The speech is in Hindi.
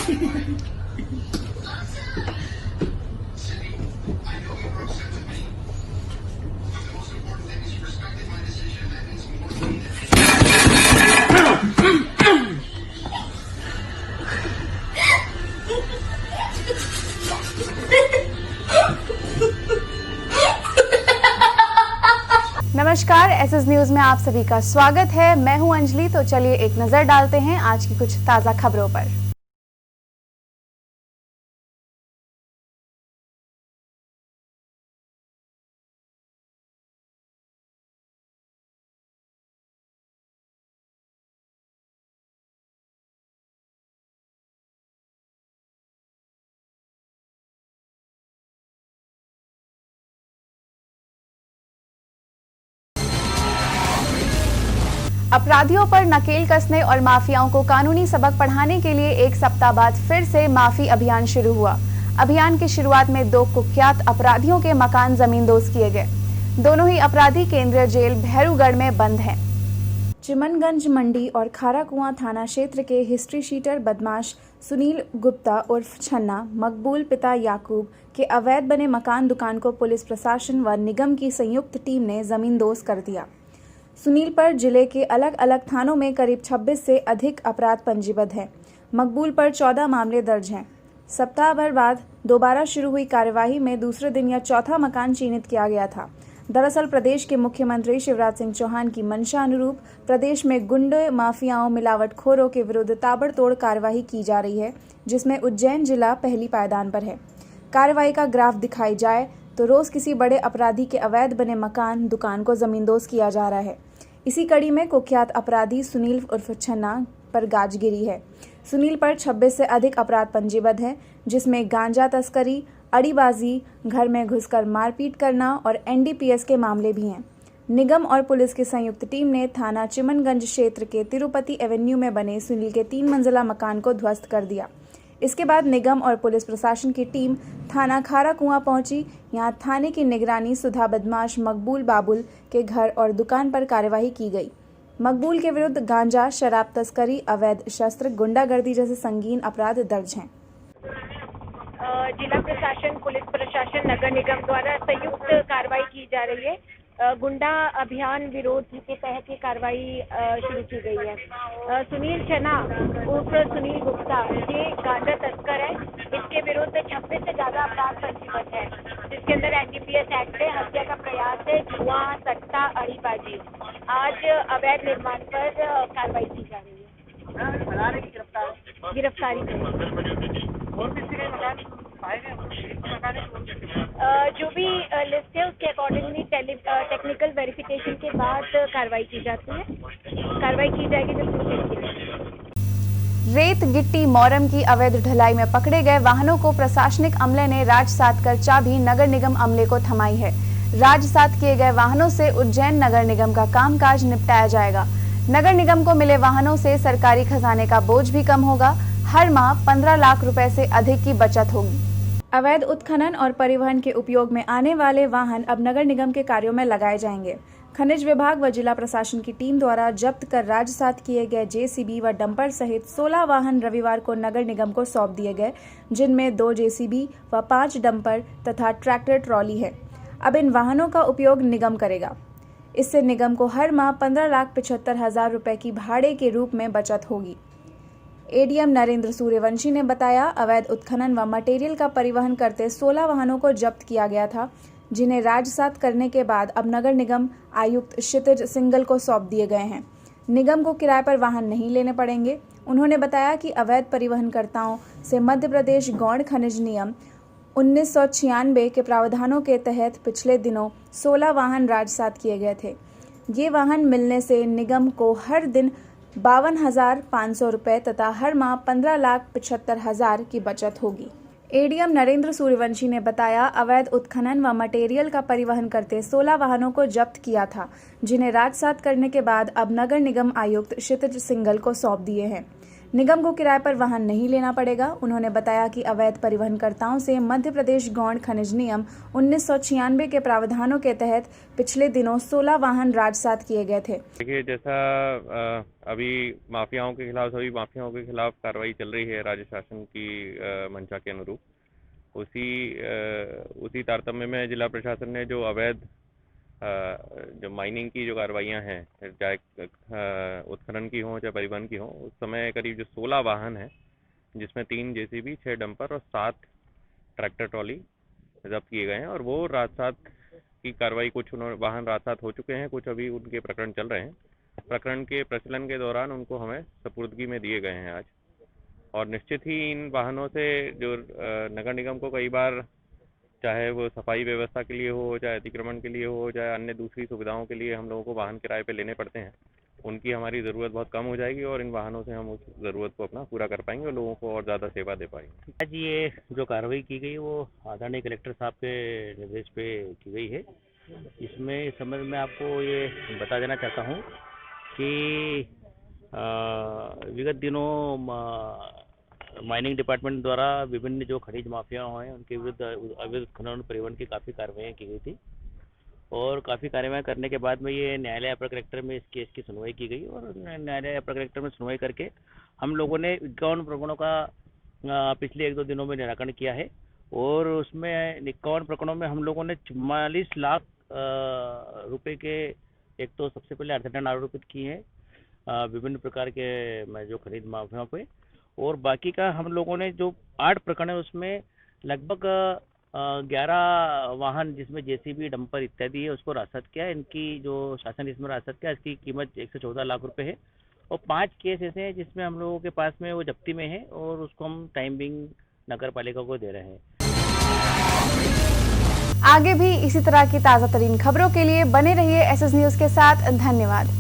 नमस्कार, एसएस न्यूज में आप सभी का स्वागत है। मैं हूं अंजलि। तो चलिए एक नजर डालते हैं आज की कुछ ताजा खबरों पर। अपराधियों पर नकेल कसने और माफियाओं को कानूनी सबक पढ़ाने के लिए एक सप्ताह बाद फिर से माफी अभियान शुरू हुआ। अभियान की शुरुआत में 2 कुख्यात अपराधियों के मकान जमींदोज किए गए। दोनों ही अपराधी केंद्रीय जेल भैरूगढ़ में बंद हैं। चिमनगंज मंडी और खाराकुआं थाना क्षेत्र के हिस्ट्री शीटर बदमाश सुनील गुप्ता उर्फ छन्ना मकबूल पिता याकूब के अवैध बने मकान दुकान को पुलिस प्रशासन व निगम की संयुक्त टीम ने जमींदोज कर दिया। सुनील पर जिले के अलग अलग थानों में करीब 26 से अधिक अपराध पंजीबद्ध हैं। मकबूल पर 14 मामले दर्ज हैं। सप्ताह भर बाद दोबारा शुरू हुई कार्यवाही में दूसरे दिन यह चौथा मकान चिन्हित किया गया था। दरअसल प्रदेश के मुख्यमंत्री शिवराज सिंह चौहान की मंशा अनुरूप प्रदेश में गुंडे माफियाओं मिलावटखोरों के विरुद्ध ताबड़तोड़ कार्यवाही की जा रही है, जिसमें उज्जैन जिला पहली पायदान पर है। कार्रवाई का ग्राफ दिखाई जाए तो रोज किसी बड़े अपराधी के अवैध बने मकान दुकान को जमींदोज किया जा रहा है। इसी कड़ी में कुख्यात अपराधी सुनील उर्फ छन्ना पर गाज गिरी है। सुनील पर 26 से अधिक अपराध पंजीबद्ध हैं, जिसमें गांजा तस्करी, अड़ीबाजी, घर में घुसकर मारपीट करना और एनडीपीएस के मामले भी हैं। निगम और पुलिस की संयुक्त टीम ने थाना चिमनगंज क्षेत्र के तिरुपति एवेन्यू में बने सुनील के 3 मंजिला मकान को ध्वस्त कर दिया। इसके बाद निगम और पुलिस प्रशासन की टीम थाना खाराकुआं पहुंची। यहां थाने की निगरानी सुधा बदमाश मकबूल बाबुल के घर और दुकान पर कार्यवाही की गई। मकबूल के विरुद्ध गांजा, शराब तस्करी, अवैध शस्त्र, गुंडागर्दी जैसे संगीन अपराध दर्ज हैं। जिला प्रशासन, पुलिस प्रशासन, नगर निगम द्वारा संयुक्त कार्रवाई की जा रही है। गुंडा अभियान विरोध के तहत ये कार्रवाई शुरू की गई है। सुनील छन्ना उर्फ सुनील गुप्ता ये गांजा तस्कर है। इसके विरुद्ध 26 से ज्यादा अपराध पंजीबद्ध है, जिसके अंदर एनडीपीएस एक्ट है, हत्या का प्रयास है, जुआ, सट्टा, अड़ीबाजी। आज अवैध निर्माण पर कार्रवाई की जा रही है। गिरफ्तारी जो भी लिस्ट है उसके अकॉर्डिंगली टेक्निकल वेरिफिकेशन के बाद कार्रवाई की जाती है। कार्रवाई की जाएगी जब रेत, गिट्टी, मोरम की अवैध ढलाई में पकड़े गए वाहनों को प्रशासनिक अमले ने राजसात कर चाबी नगर निगम अमले को थमाई है। राजसात किए गए वाहनों से उज्जैन नगर निगम का कामकाज निपटाया जाएगा। नगर निगम को मिले वाहनों से सरकारी खजाने का बोझ भी कम होगा। हर माह 15 लाख रुपए से अधिक की बचत होगी। अवैध उत्खनन और परिवहन के उपयोग में आने वाले वाहन अब नगर निगम के कार्यों में लगाए जाएंगे। खनिज विभाग व जिला प्रशासन की टीम द्वारा जब्त कर राजसात किए गए जेसीबी व डंपर सहित 16 वाहन रविवार को नगर निगम को सौंप दिए गए, जिनमें 2 जेसीबी व 5 डंपर तथा ट्रैक्टर ट्रॉली है। अब इन वाहनों का उपयोग निगम करेगा। इससे निगम को हर माह 15,75,000 रुपए की भाड़े के रूप में बचत होगी। एडीएम नरेंद्र सूर्यवंशी ने बताया, अवैध उत्खनन व मटेरियल का परिवहन करते 16 वाहनों को जब्त किया गया था, जिन्हें राजसात करने के बाद अब नगर निगम आयुक्त क्षितिज सिंगल को सौंप दिए गए हैं। निगम को किराए पर वाहन नहीं लेने पड़ेंगे। उन्होंने बताया कि अवैध परिवहनकर्ताओं से मध्य प्रदेश गौण खनिज नियम 1996 के प्रावधानों के तहत पिछले दिनों 16 वाहन राजसात किए गए थे। ये वाहन मिलने से निगम को हर दिन 52,500 रुपए तथा हर माह 15,75,000 की बचत होगी। एडीएम नरेंद्र सूर्यवंशी ने बताया, अवैध उत्खनन व मटेरियल का परिवहन करते 16 वाहनों को जब्त किया था, जिन्हें राजसात करने के बाद अब नगर निगम आयुक्त क्षितिज सिंगल को सौंप दिए हैं। निगम को किराए पर वाहन नहीं लेना पड़ेगा। उन्होंने बताया कि अवैध परिवहनकर्ताओं से मध्य प्रदेश गौण खनिज नियम 1996 के प्रावधानों के तहत पिछले दिनों 16 वाहन राजसात किए गए थे। देखिए, जैसा अभी माफियाओं के खिलाफ सभी माफियाओं के खिलाफ कार्रवाई चल रही है राज्य शासन की मंशा के अनुरूप, उसी तारतम्य में जिला प्रशासन ने जो अवैध जो माइनिंग की जो कार्रवाइयाँ हैं, चाहे उत्खनन की हों चाहे परिवहन की हों, उस समय करीब जो 16 वाहन हैं, जिसमें 3 जेसीबी, 6 डंपर और 7 ट्रैक्टर ट्रॉली जब्त किए गए हैं। और वो राजसात की कार्रवाई, कुछ वाहन राजसात हो चुके हैं, कुछ अभी उनके प्रकरण चल रहे हैं। प्रकरण के प्रचलन के दौरान उनको हमें सपुर्दगी में दिए गए हैं आज। और निश्चित ही इन वाहनों से जो नगर निगम को कई बार, चाहे वो सफाई व्यवस्था के लिए हो, चाहे अतिक्रमण के लिए हो, चाहे अन्य दूसरी सुविधाओं के लिए हम लोगों को वाहन किराए पे लेने पड़ते हैं, उनकी हमारी ज़रूरत बहुत कम हो जाएगी और इन वाहनों से हम उस ज़रूरत को अपना पूरा कर पाएंगे और लोगों को और ज़्यादा सेवा दे पाएंगे। आज ये जो कार्रवाई की गई वो आदरणीय कलेक्टर साहब के निर्देश पे की गई है। इसमें इस संबंध में आपको ये बता देना चाहता हूँ कि विगत दिनों माइनिंग डिपार्टमेंट द्वारा विभिन्न जो खनिज माफिया हैं उनके विरुद्ध अवैध खनन परिवहन की काफ़ी कार्रवाई की गई थी और काफ़ी कार्रवाई करने के बाद में ये न्यायालय अपर कलेक्टर में इस केस की सुनवाई की गई और न्यायालय अपर कलेक्टर में सुनवाई करके हम लोगों ने 51 प्रकरणों का पिछले 1-2 दिनों में निराकरण किया है और उसमें 51 प्रकरणों में हम लोगों ने 44 लाख रुपए के, एक तो सबसे पहले अर्थदंड आरोपित किए हैं विभिन्न प्रकार के जो खरीद माफियाओं पे, और बाकी का हम लोगों ने जो 8 प्रकरण है उसमें लगभग 11 वाहन जिसमें जेसीबी, डंपर इत्यादि है उसको राजसात किया है। इनकी जो शासन इसमें राजसात किया, इसकी कीमत 114 लाख रुपए है और 5 केस ऐसे हैं जिसमें हम लोगों के पास में वो जब्ती में है और उसको हम टाइम बिंग नगर पालिका को दे रहे हैं। आगे भी इसी तरह की ताज़ा तरीन खबरों के लिए बने रहिए एसएस न्यूज़ के साथ। धन्यवाद।